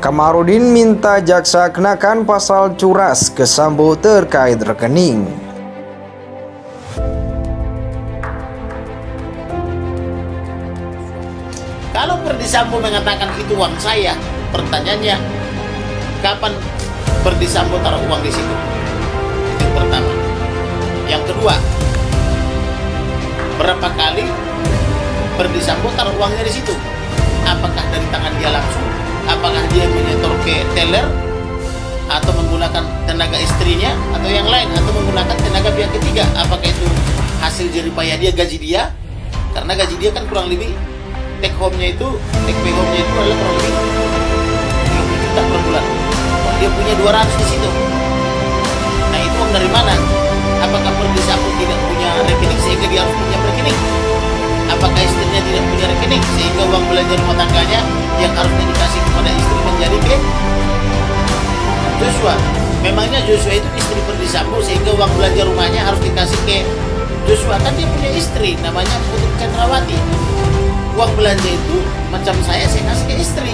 Kamarudin minta jaksa kenakan pasal curas ke Sambo terkait rekening. Kalau Ferdy Sambo mengatakan itu uang saya, pertanyaannya, kapan Ferdy Sambo taruh uang di situ? Itu yang pertama. Yang kedua, berapa kali Ferdy Sambo taruh uangnya di situ? Apakah dari tangan dia langsung? Apakah dia menyetor ke teller? Atau menggunakan tenaga istrinya? Atau yang lain? Atau menggunakan tenaga pihak ketiga? Apakah itu hasil jeripaya dia, gaji dia? Karena gaji dia kan kurang lebih take home-nya itu adalah kurang lebih 30 juta per bulan. Dia punya 200 di situ. Nah, itu uang dari mana? Apakah Ferdy Sambo tidak punya rekening sehingga dia harus punya rekening? Apakah istrinya tidak punya rekening sehingga uang belanja rumah tangganya yang harusnya dikasih kepada istri menjadi ke Joshua? Memangnya Joshua itu istri Ferdy Sambo sehingga uang belanja rumahnya harus dikasih ke Joshua? Kan dia punya istri namanya Putri Chandrawati. Uang belanja itu macam saya kasih ke istri.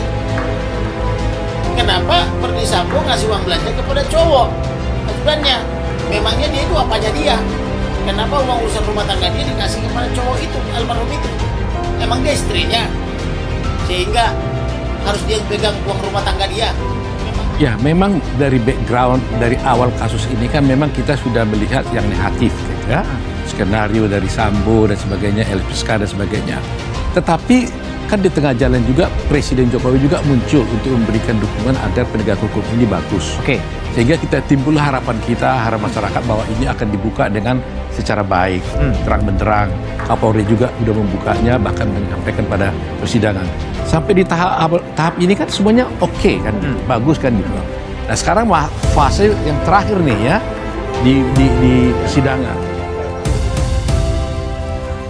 Kenapa Ferdy Sambo ngasih uang belanja kepada cowok? Aturannya, memangnya dia itu apanya dia? Kenapa uang urusan rumah tangga dia dikasih kepada cowok itu, almarhum itu? Emang dia istrinya? Sehingga harus dia pegang uang rumah tangga dia? Ya, memang dari background, dari awal kasus ini kan memang kita sudah melihat yang negatif, gitu ya. Skenario dari Sambo dan sebagainya, LPSK dan sebagainya. Tetapi kan di tengah jalan juga Presiden Jokowi juga muncul untuk memberikan dukungan agar penegak hukum ini bagus. Oke. Sehingga kita timbul harapan kita, harapan masyarakat bahwa ini akan dibuka dengan secara baik, terang benderang. Kapolri juga sudah membukanya, bahkan menyampaikan pada persidangan. Sampai di tahap ini kan semuanya oke kan, bagus kan gitu. Nah sekarang fase yang terakhir nih ya di persidangan.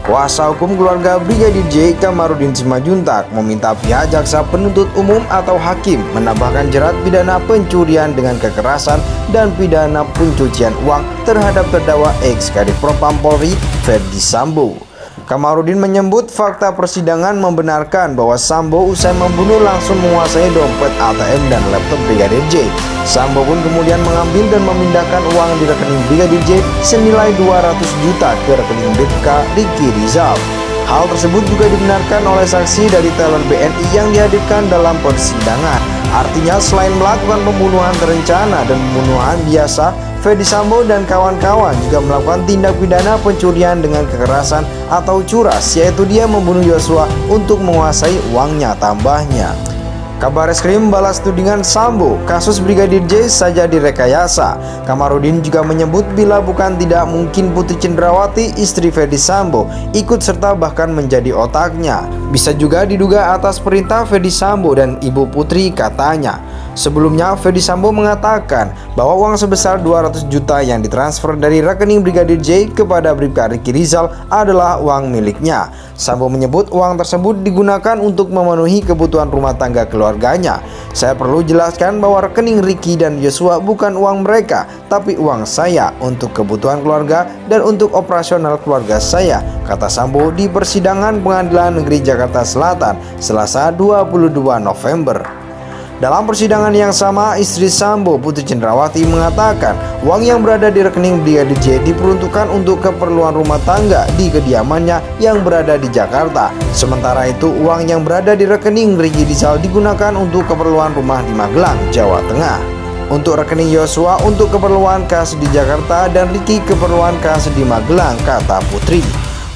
Kuasa hukum keluarga Brigadir J, Kamarudin Simajuntak, meminta pihak jaksa penuntut umum atau hakim menambahkan jerat pidana pencurian dengan kekerasan dan pidana pencucian uang terhadap terdakwa ex-Kadif Propam Polri Ferdy Sambo. Kamarudin menyebut fakta persidangan membenarkan bahwa Sambo usai membunuh langsung menguasai dompet ATM dan laptop Brigadir J. Sambo pun kemudian mengambil dan memindahkan uang di rekening Brigadir J senilai 200 juta ke rekening Bribka Ricky Rizal. Hal tersebut juga dibenarkan oleh saksi dari teller BNI yang dihadirkan dalam persidangan. Artinya selain melakukan pembunuhan terencana dan pembunuhan biasa, Ferdy Sambo dan kawan-kawan juga melakukan tindak pidana pencurian dengan kekerasan atau curas, yaitu dia membunuh Joshua untuk menguasai uangnya tambahnya. Kabar Eskrim balas tudingan Sambo, kasus Brigadir J saja direkayasa. Kamarudin juga menyebut bila bukan tidak mungkin Putri Chandrawati, istri Ferdy Sambo, ikut serta bahkan menjadi otaknya. Bisa juga diduga atas perintah Ferdy Sambo dan Ibu Putri katanya. Sebelumnya Ferdy Sambo mengatakan bahwa uang sebesar 200 juta yang ditransfer dari rekening Brigadir J kepada Bribka Ricky Rizal adalah uang miliknya. Sambo menyebut uang tersebut digunakan untuk memenuhi kebutuhan rumah tangga keluarganya. Saya perlu jelaskan bahwa rekening Ricky dan Joshua bukan uang mereka, tapi uang saya untuk kebutuhan keluarga dan untuk operasional keluarga saya, kata Sambo di persidangan Pengadilan Negeri Jakarta Selatan, Selasa 22 November. Dalam persidangan yang sama, istri Sambo, Putri Chandrawati, mengatakan uang yang berada di rekening Brigadir J diperuntukkan untuk keperluan rumah tangga di kediamannya yang berada di Jakarta. Sementara itu, uang yang berada di rekening Ricky Rizal digunakan untuk keperluan rumah di Magelang, Jawa Tengah. Untuk rekening Joshua untuk keperluan kas di Jakarta dan Ricky keperluan kas di Magelang, kata Putri.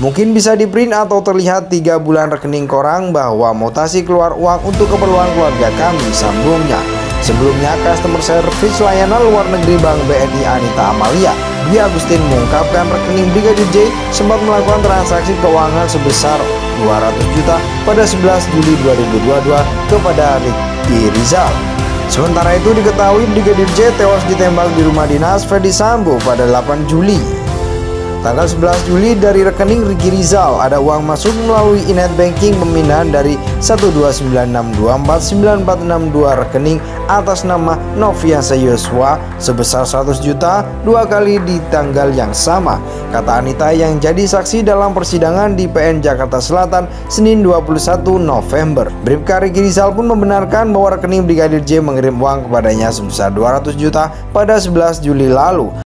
Mungkin bisa di-print atau terlihat 3 bulan rekening korang bahwa mutasi keluar uang untuk keperluan keluarga kami, sambungnya. Sebelumnya, customer service layanan luar negeri Bank BNI Anita Amalia, Dwi Agustin, mengungkapkan rekening Brigadir J sempat melakukan transaksi keuangan sebesar 200 juta pada 11 Juli 2022 kepada Ricky Rizal. Sementara itu diketahui Brigadir J tewas ditembak di rumah dinas Ferdy Sambo pada 8 Juli. Tanggal 11 Juli dari rekening Ricky Rizal ada uang masuk melalui e-net banking pemindahan dari 12962494662 rekening atas nama Noviasa Yosua sebesar 100 juta 2 kali di tanggal yang sama, kata Anita yang jadi saksi dalam persidangan di PN Jakarta Selatan Senin 21 November. Bribka Ricky Rizal pun membenarkan bahwa rekening Brigadir J mengirim uang kepadanya sebesar 200 juta pada 11 Juli lalu.